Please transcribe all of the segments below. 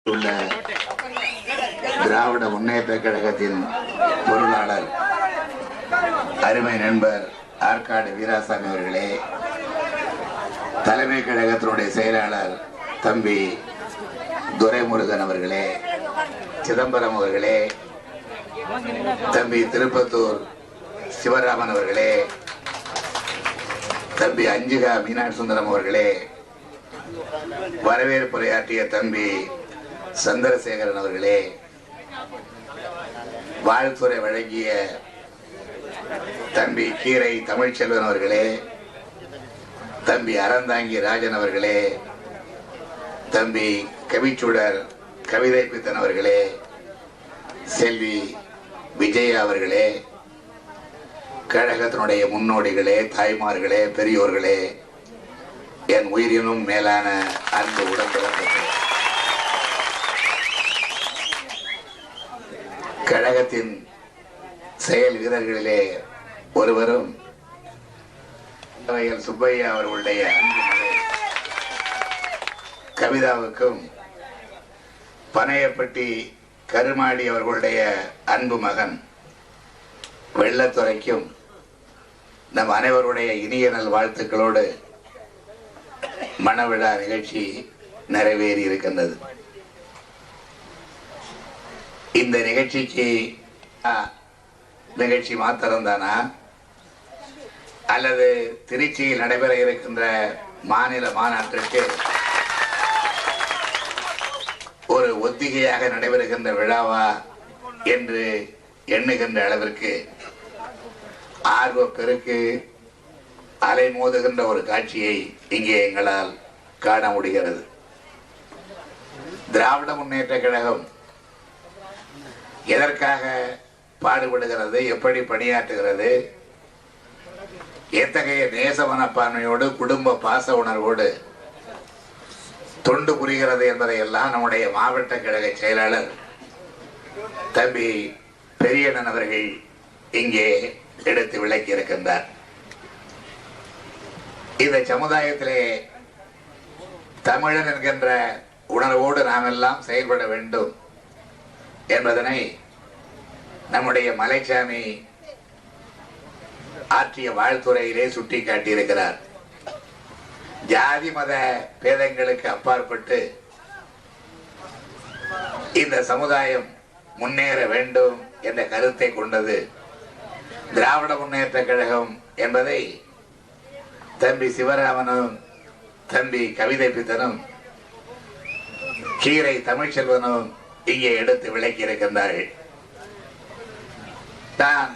உள்ள திராவிட முன்னேற்ற கழகத்தின் பொருளாளர் அருமை நண்பர் ஆற்காடு வீராசாமி அவர்களே, தலைமை கழகத்தினுடைய செயலாளர் தம்பி துரைமுருகன் அவர்களே, சிதம்பரம் அவர்களே, தம்பி திருப்பத்தூர் சிவராமன் அவர்களே, தம்பி அஞ்சிகா மீனாட்சி சுந்தரம் அவர்களே, வரவேற்புரையாற்றிய தம்பி சந்திரசேகரன் அவர்களே, வாழ்த்துறை வழங்கிய தம்பி கீரை தமிழ்ச்செல்வன் அவர்களே, தம்பி அறந்தாங்கி ராஜன் அவர்களே, தம்பி கவிச்சுடர் கவிதை பித்தன் அவர்களே, செல்வி விஜயா அவர்களே, கழகத்தினுடைய முன்னோடிகளே, தாய்மார்களே, பெரியோர்களே, என் உயிரினும் மேலான அன்பு உடன்பிறந்தவர்களே, கழகத்தின் செயல் வீரர்களிலே ஒருவரும் சுப்பையா அவர்களுடைய அன்பு மகள் கவிதாவுக்கும், பனையப்பட்டி கருமாடி அவர்களுடைய அன்பு மகன் வெள்ளத்துறைக்கும் நம் அனைவருடைய இனிய நல் வாழ்த்துக்களோடு மணவிழா நிகழ்ச்சி நிறைவேறி இருக்கின்றது. இந்த நிகழ்ச்சி மாத்திரம்தானா அல்லது திருச்சியில் நடைபெற இருக்கின்ற மாநில மாநாட்டிற்கு ஒரு ஒத்திகையாக நடைபெறுகின்ற விழாவா என்று எண்ணுகின்ற அளவிற்கு ஆர்வ பெருக்கு அலைமோதுகின்ற ஒரு காட்சியை இங்கே எங்களால் காண முடிகிறது. திராவிட முன்னேற்ற கழகம் எதற்காக பாடுபடுகிறது, எப்படி பணியாற்றுகிறது, எத்தகைய நேச மனப்பான்மையோடு குடும்ப பாச உணர்வோடு தொண்டு புரிகிறது என்பதை எல்லாம் நம்முடைய மாவட்ட கழக செயலாளர் தம்பி பெரியண்ணன் அவர்கள் இங்கே எடுத்து விளக்கி இருக்கின்றார். இந்த சமுதாயத்திலே தமிழன் என்கின்ற உணர்வோடு நாம் எல்லாம் செயல்பட வேண்டும் என்பதனை நம்முடைய மலைச்சாமி ஆற்றிய வாழ்த்துறையிலே சுட்டி காட்டியிருக்கிறார். ஜாதி மத பேதங்களுக்கு அப்பாற்பட்டு இந்த சமுதாயம் முன்னேற வேண்டும் என்ற கருத்தை கொண்டது திராவிட முன்னேற்ற கழகம் என்பதை தம்பி சிவராமனும் தம்பி கவிதை பித்தனும் கீரை தமிழ்ச்செல்வனும் இங்கே எடுத்து விளக்கி இருக்கின்றார்கள். தான்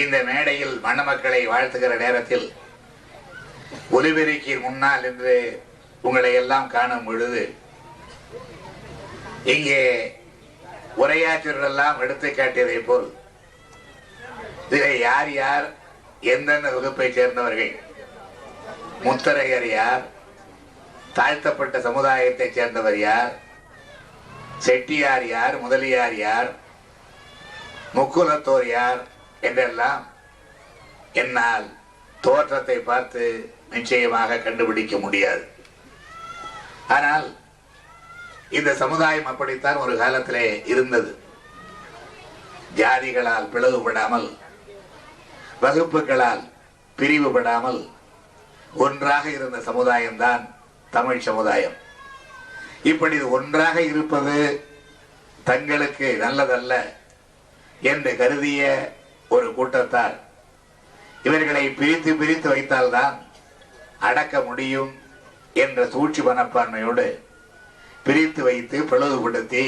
இந்த மேடையில் மணமக்களை வாழ்த்துகிற நேரத்தில் ஒலிபெருக்கின் முன்னால் என்று உங்களை எல்லாம் காணும் பொழுது இங்கே உரையாற்றெல்லாம் எடுத்து காட்டியதை போல் இதில் யார் யார் எந்தெந்த வகுப்பை சேர்ந்தவர்கள், முத்தரையர் யார், தாழ்த்தப்பட்ட சமுதாயத்தை சேர்ந்தவர் யார், செட்டியார் யார், முதலியார் யார், முக்குலத்தோர் யார் என்றெல்லாம் என்னால் தோற்றத்தை பார்த்து நிச்சயமாக கண்டுபிடிக்க முடியாது. ஆனால் இந்த சமுதாயம் அப்படித்தான் ஒரு காலத்திலே இருந்தது. ஜாதிகளால் பிளவுபடாமல், வகுப்புகளால் பிரிவுபடாமல் ஒன்றாக இருந்த சமுதாயம்தான் தமிழ் சமுதாயம். இப்படி ஒன்றாக இருப்பது தங்களுக்கு நல்லதல்ல என்று கருதிய ஒரு கூட்டத்தார் இவர்களை பிரித்து பிரித்து வைத்தால்தான் அடக்க முடியும் என்ற சூழ்ச்சி மனப்பான்மையோடு பிரித்து வைத்து பிளவுபடுத்தி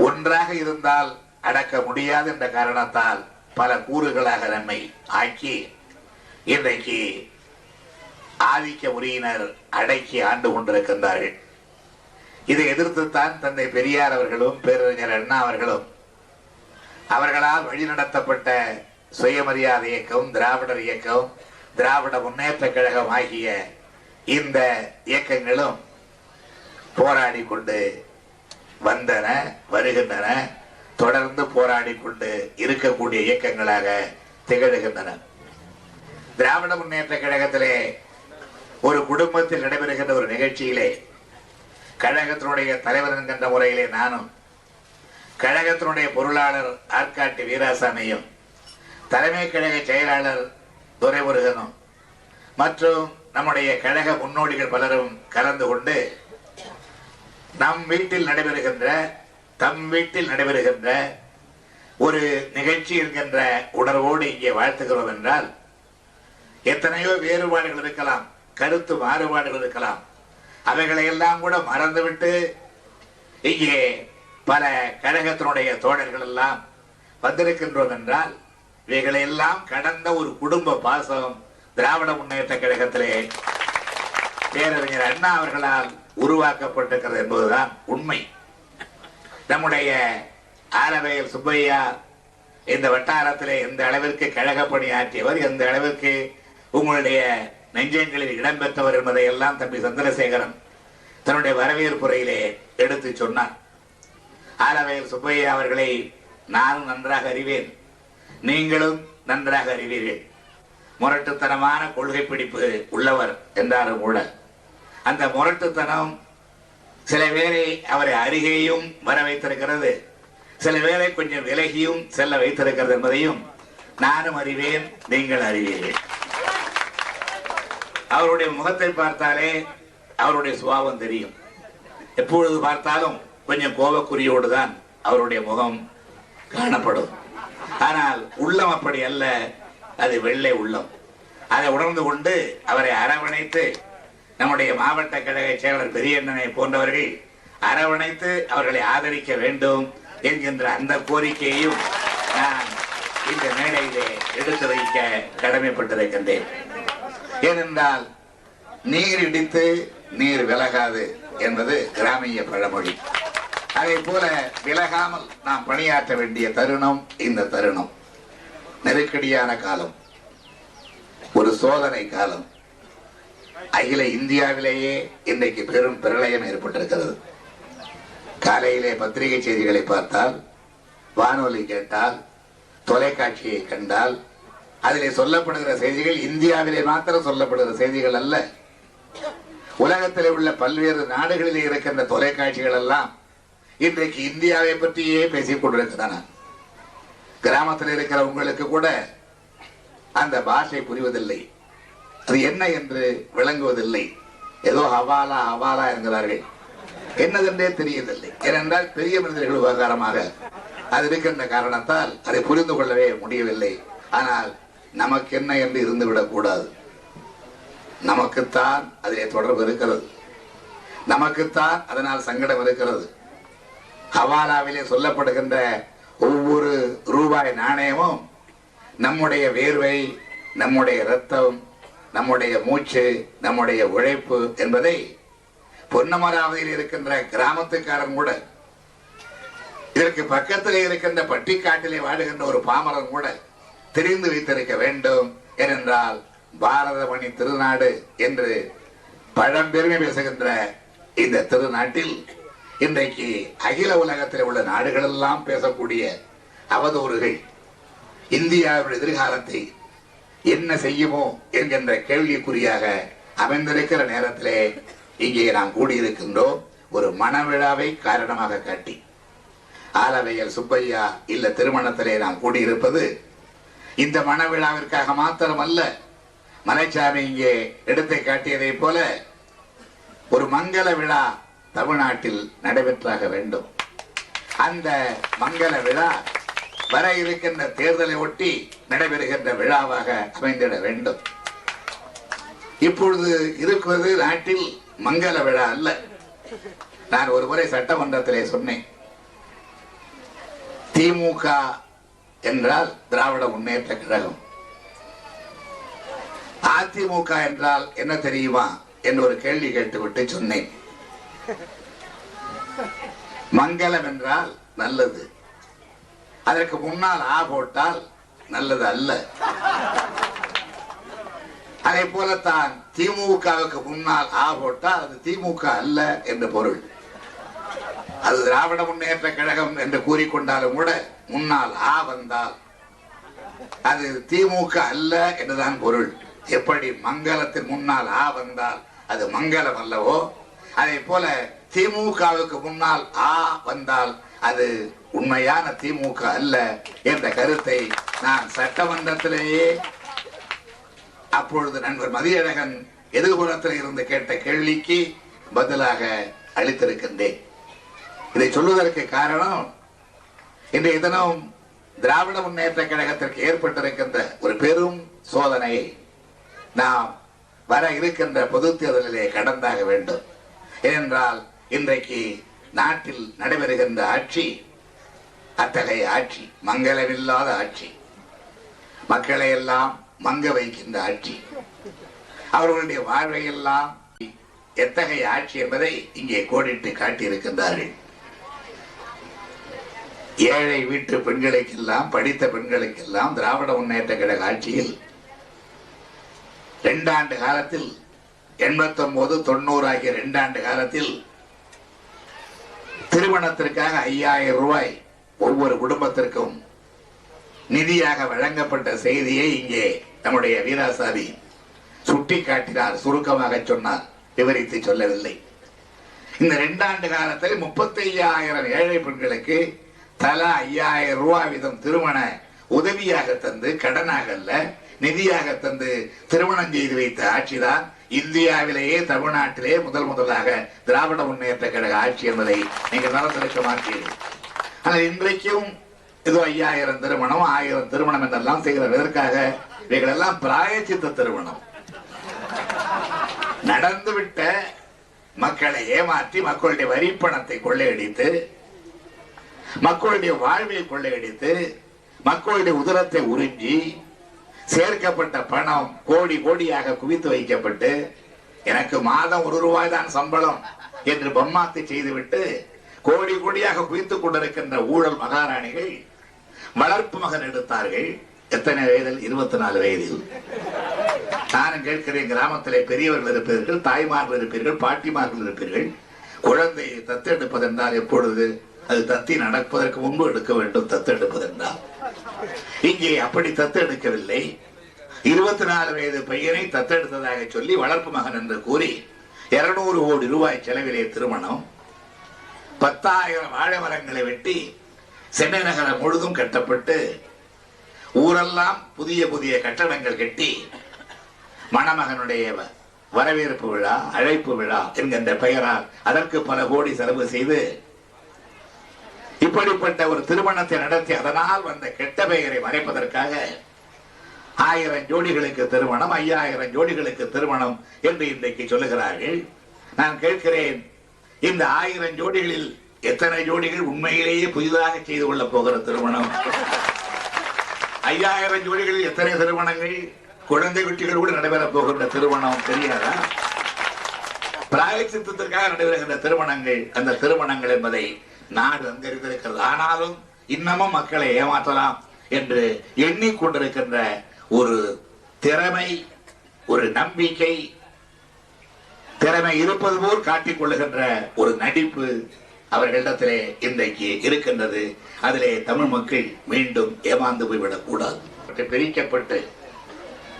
ஒன்றாக இருந்தால் அடக்க முடியாது என்ற காரணத்தால் பல கூறுகளாக நம்மை ஆக்கி இன்றைக்கு ஆதிக்க முறையினர் அடக்கி ஆண்டு கொண்டிருக்கின்றார்கள். இதை எதிர்த்துத்தான் தந்தை பெரியார் அவர்களும் பேரறிஞர் அண்ணா அவர்களும் அவர்களால் வழிநடத்தப்பட்ட சுயமரியாதை இயக்கம், திராவிடர் இயக்கம், திராவிட முன்னேற்ற கழகம் ஆகிய இந்த இயக்கங்களும் போராடி கொண்டு வந்தன, வருகின்றன, தொடர்ந்து போராடி கொண்டு இருக்கக்கூடிய இயக்கங்களாக திகழ்கின்றன. திராவிட முன்னேற்ற கழகத்திலே ஒரு குடும்பத்தில் நடைபெறுகின்ற ஒரு நிகழ்ச்சியிலே கழகத்தினுடைய தலைவர் என்கின்ற முறையிலே நானும், கழகத்தினுடைய பொருளாளர் ஆற்காட்டு வீராசாமியும், தலைமை கழக செயலாளர் துரைமுருகனும் மற்றும் நம்முடைய கழக முன்னோடிகள் பலரும் கலந்து கொண்டு தம் வீட்டில் நடைபெறுகின்ற ஒரு நிகழ்ச்சி என்கின்ற உணர்வோடு இங்கே வாழ்த்துகிறோம் என்றால், எத்தனையோ வேறுபாடுகள் இருக்கலாம், கருத்து மாறுபாடுகள் இருக்கலாம், அவைகளை எல்லாம் கூட மறந்துவிட்டு இங்கே பல கழகத்தினுடைய தோழர்கள் எல்லாம் வந்திருக்கின்றோம் என்றால், இவைகளை எல்லாம் கடந்த ஒரு குடும்ப பாசம் திராவிட முன்னேற்ற கழகத்திலே பேரறிஞர் அண்ணா அவர்களால் உருவாக்கப்பட்டிருக்கிறது என்பதுதான் உண்மை. நம்முடைய ஆலவேல் சுப்பையா இந்த வட்டாரத்திலே எந்த அளவிற்கு கழக பணியாற்றியவர், எந்த அளவிற்கு உங்களுடைய நெஞ்சங்களில் இடம்பெற்றவர் என்பதை எல்லாம் தம்பி சந்திரசேகரன் தன்னுடைய வரவேற்புரையிலே எடுத்து சொன்னார். ஆலவேல் சுப்பையா அவர்களை நானும் நன்றாக அறிவேன், நீங்களும் நன்றாக அறிவீர்கள். முரட்டுத்தனமான கொள்கை பிடிப்பு உள்ளவர் என்றாலும் கூட அந்த முரட்டுத்தனம் சில பேரை அவரை அருகேயும் வர வைத்திருக்கிறது, சில பேரை கொஞ்சம் விலகியும் செல்ல வைத்திருக்கிறது என்பதையும் நானும் அறிவேன், நீங்கள் அறிவீர்கள். அவருடைய முகத்தை பார்த்தாலே அவருடைய சுபாவம் தெரியும். எப்பொழுது பார்த்தாலும் கொஞ்சம் கோபக்குறியோடு தான் அவருடைய முகம் காணப்படும். ஆனால் உள்ளம் அப்படி அல்ல, அது வெள்ளை உள்ளம். அதை உணர்ந்து கொண்டு அவரை அரவணைத்து நம்முடைய மாவட்ட கழக செயலர் பெரியண்ணனை போன்றவர்கள் அரவணைத்து அவர்களை ஆதரிக்க வேண்டும் என்கின்ற அந்த கோரிக்கையையும் நான் இந்த மேடையிலே எடுத்து வைக்க கடமைப்பட்டிருக்கின்றேன். ஏனென்றால் நீர் இடித்து நீர் விலகாது என்பது கிராமிய பழமொழி. அதே போல விலகாமல் நாம் பணியாற்ற வேண்டிய தருணம் இந்த தருணம். நெருக்கடியான காலம், ஒரு சோதனை காலம். அகில இந்தியாவிலேயே இன்றைக்கு பெரும் பிரளயம் ஏற்பட்டிருக்கிறது. காலையிலே பத்திரிகை செய்திகளை பார்த்தால், வானொலி கேட்டால், தொலைக்காட்சியை கண்டால், அதிலே சொல்லப்படுகிற செய்திகள் இந்தியாவிலே மாத்திரம் சொல்லப்படுகிற செய்திகள் அல்ல. உலகத்திலே உள்ள பல்வேறு நாடுகளிலே இருக்கின்ற தொலைக்காட்சிகள் எல்லாம் இன்றைக்கு இந்தியாவை பற்றியே பேசிக் கொண்டிருக்கின்றன. கிராமத்தில் இருக்கிற உங்களுக்கு கூட அந்த பாஷை புரிவதில்லை, அது என்ன என்று விளங்குவதில்லை. ஏதோ ஹவாலா ஹவாலா என்கிறார்கள், என்னதென்றே தெரியவில்லை. ஏனென்றால் பெரிய மனிதர்கள் விவகாரமாக அது இருக்கின்ற காரணத்தால் அதை புரிந்து கொள்ளவே முடியவில்லை. ஆனால் நமக்கு என்ன என்று இருந்துவிடக் கூடாது. நமக்குத்தான் அதிலே தொடர்பு இருக்கிறது, நமக்குத்தான் அதனால் சங்கடம் இருக்கிறது. ஹவாலாவிலே சொல்லப்படுகின்ற ஒவ்வொரு ரூபாய் நாணயமும் நம்முடைய வேர்வை, நம்முடைய இரத்தம், நம்முடைய மூச்சு, நம்முடைய உழைப்பு என்பதை பொன்னமராவதியில் இருக்கின்ற கிராமத்துக்காரன் கூட, இதற்கு பக்கத்திலே இருக்கின்ற பட்டிக்காட்டிலே வாடுகின்ற ஒரு பாமரன் கூட தெரிந்து வைத்திருக்க வேண்டும். ஏனென்றால் பாரதமணி திருநாடு என்று பழம்பெருமை பேசுகின்ற இந்த திருநாட்டில் இன்றைக்கு அகில உலகத்தில் உள்ள நாடுகள் எல்லாம் பேசக்கூடிய அவதூறுகள் இந்தியாவுடைய எதிர்காலத்தை என்ன செய்யுமோ என்கின்ற கேள்விக்குறியாக அமைந்திருக்கிற நேரத்திலே இங்கே நாம் கூடியிருக்கின்றோம். ஒரு மணவிழாவை காரணமாக காட்டி ஆலவேல் சுப்பையா இல்ல திருமணத்திலே நாம் கூடியிருப்பது இந்த மணவிழாவிற்காக மாத்திரம் அல்ல. மலைச்சாமி இங்கே எடுத்து காட்டியதை போல ஒரு மங்கள விழா தமிழ்நாட்டில் நடைபெற்றாக வேண்டும். அந்த மங்கள விழா வர இருக்கின்ற தேர்தலை ஒட்டி நடைபெறுகின்ற விழாவாக அமைந்திட வேண்டும். இப்பொழுது இருக்கிறது நாட்டில் மங்கள விழா அல்ல. நான் ஒரு முறை சட்டமன்றத்திலே சொன்னேன், திமுக என்றால் திராவிட முன்னேற்ற கழகம், அதிமுக என்றால் என்ன தெரியுமா என்று ஒரு கேள்வி கேட்டுவிட்டு சொன்னேன். மங்களம் என்றால் நல்லது, அதற்கு முன்னால் ஆ போட்டால் நல்லது அல்ல. அதே போலத்தான் திமுகவுக்கு முன்னால் ஆ போட்டால் அது திமுக அல்ல என்று பொருள். அது திராவிட முன்னேற்ற கழகம் என்று கூறிக்கொண்டாலும் கூட முன்னால் ஆ வந்தால் அது திமுக அல்ல என்றுதான் பொருள். எப்படி மங்களத்தின் முன்னால் ஆ வந்தால் அது மங்களம் அல்லவோ, அதே போல திமுகவுக்கு முன்னால் ஆ வந்தால் அது உண்மையான திமுக அல்ல என்ற கருத்தை நான் சட்டமன்றத்திலேயே அப்பொழுது நண்பர் மதியழகன் எதிர்புறத்தில் இருந்து கேட்ட கேள்விக்கு பதிலாக அளித்திருக்கின்றேன். இதை சொல்வதற்கு காரணம், இன்றைய தினம் திராவிட முன்னேற்ற கழகத்திற்கு ஏற்பட்டிருக்கின்ற ஒரு பெரும் சோதனையை நாம் வர இருக்கின்ற பொது தேர்தலிலே கடந்தாக வேண்டும். ஏனென்றால் இன்றைக்கு நாட்டில் நடைபெறுகின்ற ஆட்சி அத்தகைய ஆட்சி, மங்களமில்லாத ஆட்சி, மக்களை எல்லாம் மங்க வைக்கின்ற ஆட்சி, அவர்களுடைய வாழ்வை எல்லாம் எத்தகைய ஆட்சி என்பதை இங்கே கோடிட்டு காட்டியிருக்கின்றார்கள். ஏழை வீட்டு பெண்களுக்கெல்லாம், படித்த பெண்களுக்கெல்லாம் திராவிட முன்னேற்ற கழக ஆட்சியில் 2 ஆண்டு காலத்தில் 89, 90 ஆகிய 2 ஆண்டு காலத்தில் திருமணத்திற்காக 5000 ரூபாய் ஒவ்வொரு குடும்பத்திற்கும் நிதியாக வழங்கப்பட்ட செய்தியை இங்கே நம்முடைய வீராசாமி சுட்டி காட்டினார். சுருக்கமாக சொன்னார், விவரித்து சொல்லவில்லை. இந்த 2 ஆண்டு காலத்தில் 35,000 ஏழை பெண்களுக்கு தலா 5000 ரூபாய் வீதம் திருமண உதவியாக தந்து, கடனாக அல்ல நிதியாக தந்து திருமணம் செய்து வைத்த ஆட்சிதான் இந்தியாவிலேயே தமிழ்நாட்டிலே முதலாக திராவிட முன்னேற்ற கழக ஆட்சி என்பதை நீங்கள் மறந்திருக்க மாட்டீர்கள். ஆனால் இன்றைக்கும் இது 5000 திருமணம், 1000 திருமணம் என்றெல்லாம் செய்கிறார். எதற்காக? இவைகளெல்லாம் பிராயச்சித்த திருமணம். நடந்துவிட்ட மக்களை ஏமாற்றி, மக்களுடைய வரி பணத்தை கொள்ளையடித்து, மக்களுடைய வாழ்வை கொள்ளையடித்து, மக்களுடைய உதரத்தை உறிஞ்சி சேர்க்கப்பட்ட பணம் கோடி கோடியாக குவித்து வைக்கப்பட்டு, எனக்கு மாதம் 1 ரூபாய் தான் சம்பளம் என்று பம்மாத்து செய்துவிட்டு கோடி கோடியாக குவித்துக் கொண்டிருக்கின்ற ஊழல் மகாராணிகள் வளர்ப்பு மகன் எடுத்தார்கள். எத்தனை வயதில்? 24 வயதில். நானும் கேட்கிறேன், கிராமத்திலே பெரியவர்கள் இருப்பீர்கள், தாய்மார்கள் இருப்பீர்கள், பாட்டிமார்கள் இருப்பீர்கள். குழந்தை தத்தெடுப்பது என்றால் எப்பொழுது? அது தத்தி நடப்பதற்கு முன்பு எடுக்க வேண்டும். தத்தெடுப்பது என்றால் இங்கே அப்படி தத்தெடுக்கவில்லை. 24 வயது பையனை தத்தெடுத்ததாக சொல்லி வளர்ப்பு மகன் என்று கூறி 200 கோடி ரூபாய் செலவிலே திருமணம். 10,000 வாழை மரங்களை வெட்டி சென்னை நகரம் முழுதும் கட்டப்பட்டு, ஊரெல்லாம் புதிய புதிய கட்டடங்கள் கட்டி, மணமகனுடைய வரவேற்பு விழா, அழைப்பு விழா என்கின்ற பெயரால் அதற்கு பல கோடி செலவு செய்து இப்படிப்பட்ட ஒரு திருமணத்தை நடத்தி அதனால் வந்த கெட்ட பெயரை மறைப்பதற்காக 1000 ஜோடிகளுக்கு திருமணம், 5000 ஜோடிகளுக்கு திருமணம் என்று இன்றைக்கு சொல்லுகிறார்கள். நான் கேட்கிறேன், இந்த 1000 ஜோடிகளில் எத்தனை ஜோடிகள் உண்மையிலேயே புதிதாக செய்து கொள்ள போகிற திருமணம்? 5000 ஜோடிகளில் எத்தனை திருமணங்கள் குழந்தை குட்டிகள் கூட நடைபெறப் போகின்ற திருமணம் தெரியாதா? பிராயச்சித்தத்திற்காக நடைபெறுகின்ற திருமணங்கள், அந்த திருமணங்கள் என்பதை நாடு அங்கறிந்திருக்கிறது. ஆனாலும் இன்னமும் மக்களை ஏமாற்றலாம் என்று எண்ணிக்கொண்டிருக்கின்ற ஒரு திறமை, ஒரு நம்பிக்கை, திறமை இருப்பது போல் காட்டிக் கொள்ளுகின்ற ஒரு நடிப்பு அவர்களிடத்திலே இன்றைக்கு இருக்கின்றது. அதிலே தமிழ் மக்கள் மீண்டும் ஏமாந்து போய்விடக் கூடாது. பிரிக்கப்பட்டு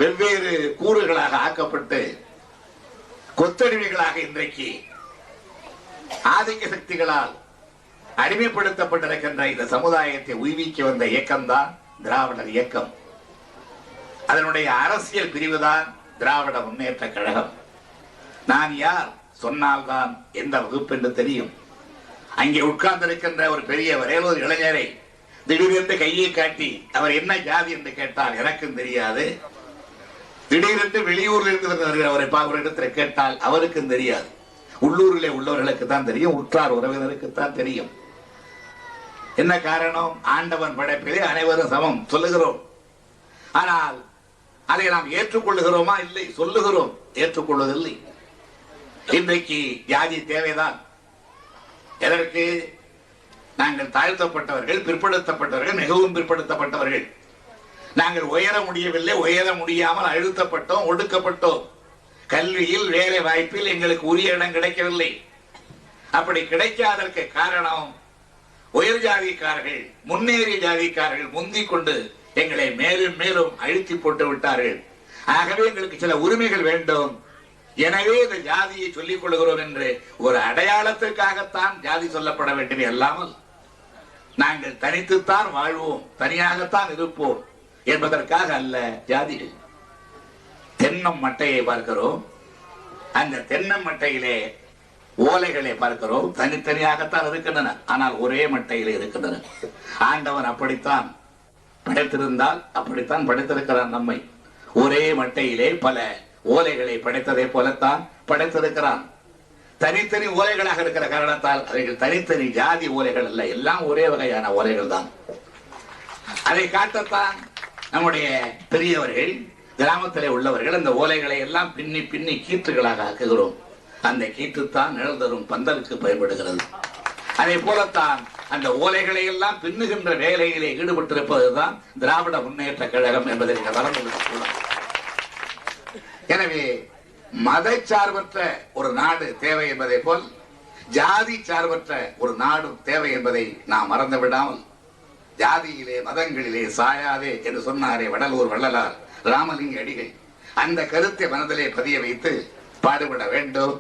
வெவ்வேறு கூறுகளாக ஆக்கப்பட்டு கொத்தடிமைகளாக இன்றைக்கு ஆதிக்க சக்திகளால் அடிமைப்படுத்தப்பட்டிருக்கின்ற இந்த சமுதாயத்தை உய்விக்க வந்த இயக்கம்தான் திராவிடர் இயக்கம். அதனுடைய அரசியல் பிரிவுதான் திராவிட முன்னேற்ற கழகம். நான் யார் சொன்னால்தான் எந்த வகுப்பு என்று தெரியும். அங்கே உட்கார்ந்திருக்கின்ற ஒரு பெரியவர், ஒரு இளைஞரை திடீரென்று கையை காட்டி அவர் என்ன ஜாதி என்று கேட்டால் எனக்கும் தெரியாது. திடீரென்று வெளியூரில் இருந்து வருகிறவரை அவரிடத்தில் கேட்டால் அவருக்கும் தெரியாது. உள்ளூரிலே உள்ளவர்களுக்கு தான் தெரியும், உற்றார் உறவினருக்கு தான் தெரியும். என்ன காரணம்? ஆண்டவன் படைப்பிலே அனைவரும் சமம் சொல்லுகிறோம். ஆனால் அதை நாம் ஏற்றுக்கொள்ளுகிறோமா? இல்லை, சொல்லுகிறோம், ஏற்றுக்கொள்வதில்லை. இன்றைக்கு ஜாதி தேவைதான். எதற்கு? நாங்கள் தாழ்த்தப்பட்டவர்கள், பிற்படுத்தப்பட்டவர்கள், மிகவும் பிற்படுத்தப்பட்டவர்கள். நாங்கள் உயர முடியவில்லை, உயர முடியாமல் அழுத்தப்பட்டோம், ஒடுக்கப்பட்டோம். கல்வியில், வேலை வாய்ப்பில் எங்களுக்கு உரிய இடம் கிடைக்கவில்லை. அப்படி கிடைக்காதற்கு காரணம் உயர் ஜாதிக்காரர்கள், முன்னேறிய ஜாதிக்காரர்கள் முந்திக் கொண்டு எங்களை மேலும் மேலும் அழுத்தி போட்டு விட்டார்கள். ஆகவே எங்களுக்கு சில உரிமைகள் வேண்டும். எனவே இந்த ஜாதியை சொல்லிக் கொள்கிறோம் என்று ஒரு அடையாளத்திற்காகத்தான் ஜாதி சொல்லப்பட வேண்டுமே அல்லாமல் நாங்கள் தனித்துத்தான் வாழ்வோம், தனியாகத்தான் இருப்போம் என்பதற்காக அல்ல ஜாதிகள். தென்னம் மட்டையை பார்க்கிறோம், அந்த தென்னம் மட்டையிலே ஓலைகளை பார்க்கிறோம், தனித்தனியாகத்தான் இருக்கின்றன, ஆனால் ஒரே மட்டையிலே இருக்கின்றன. ஆண்டவன் அப்படித்தான் படைத்திருந்தால் அப்படித்தான் படைத்திருக்கிறான். நம்மை ஒரே மட்டையிலே பல ஓலைகளை படைத்ததை போலத்தான் படைத்திருக்கிறான். தனித்தனி ஓலைகளாக இருக்கிற காரணத்தால் அவைகள் தனித்தனி ஜாதி ஓலைகள் அல்ல, எல்லாம் ஒரே வகையான ஓலைகள் தான். அதை காட்டத்தான் நம்முடைய பெரியவர்கள், கிராமத்திலே உள்ளவர்கள் அந்த ஓலைகளை எல்லாம் பின்னி பின்னி கீற்றுகளாக ஆக்குகிறோம். அந்த கீற்றுத்தான் நிழல் தரும் பந்தலுக்கு பயன்படுகிறது. அதே போலத்தான் அந்த ஓலைகளை எல்லாம் பின்னுகின்ற வேலையிலே ஈடுபட்டிருப்பதுதான் திராவிட முன்னேற்ற கழகம் என்பதை மறந்துவிடக்கூடாது. எனவே மத சார்பற்ற ஒரு நாடு தேவை என்பதை போல் ஜாதி சார்பற்ற ஒரு நாடும் தேவை என்பதை நாம் மறந்து விடாமல், ஜாதியிலே மதங்களிலே சாயாதே என்று சொன்னாரே வடலூர் வள்ளலார் ராமலிங்க அடிகள், அந்த கருத்தை மனதிலே பதிய வைத்து பாடுபட வேண்டும்.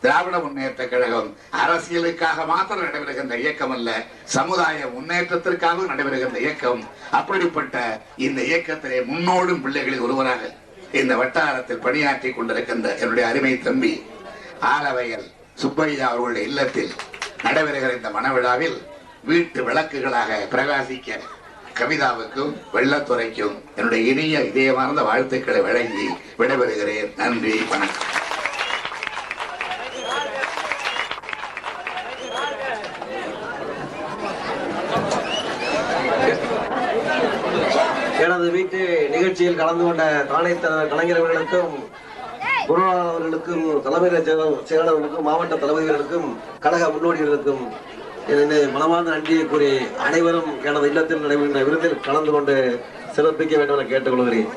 திராவிட முன்னேற்ற கழகம் அரசியலுக்காக மாத்திரம் நடைபெறுகின்ற இயக்கம் அல்ல, சமுதாய முன்னேற்றத்திற்காக நடைபெறுகின்ற இயக்கம். அப்படிப்பட்ட இந்த இயக்கத்திலே முன்னோடும் பிள்ளைகளில் ஒருவராக இந்த வட்டாரத்தில் பணியாற்றி கொண்டிருக்கின்ற என்னுடைய அருமை தம்பி ஆலவயல் சுப்பையா அவர்களுடைய இல்லத்தில் நடைபெறுகிற இந்த மனவிழாவில் வீட்டு விளக்குகளாக பிரகாசிக்க கவிதாவுக்கும் வெள்ளத்துறைக்கும் என்னுடைய இனிய இதயமார்ந்த வாழ்த்துக்களை வழங்கி விடைபெறுகிறேன். நன்றி, வணக்கம். எனது வீட்டு நிகழ்ச்சியில் கலந்து கொண்ட தானைத்தலைவர் கலைஞர்களுக்கும், குருநாதர் அவர்களுக்கும், தலைமை செயலாளர்களுக்கும், மாவட்ட தளபதிகளுக்கும், கழக முன்னோடிகளுக்கும் மனமார்ந்த நன்றியை கூறி அனைவரும் எனது இல்லத்தில் நடைபெறுகின்ற விருந்தில் கலந்து கொண்டு சிறப்பிக்க வேண்டும் என கேட்டுக்கொள்கிறேன்.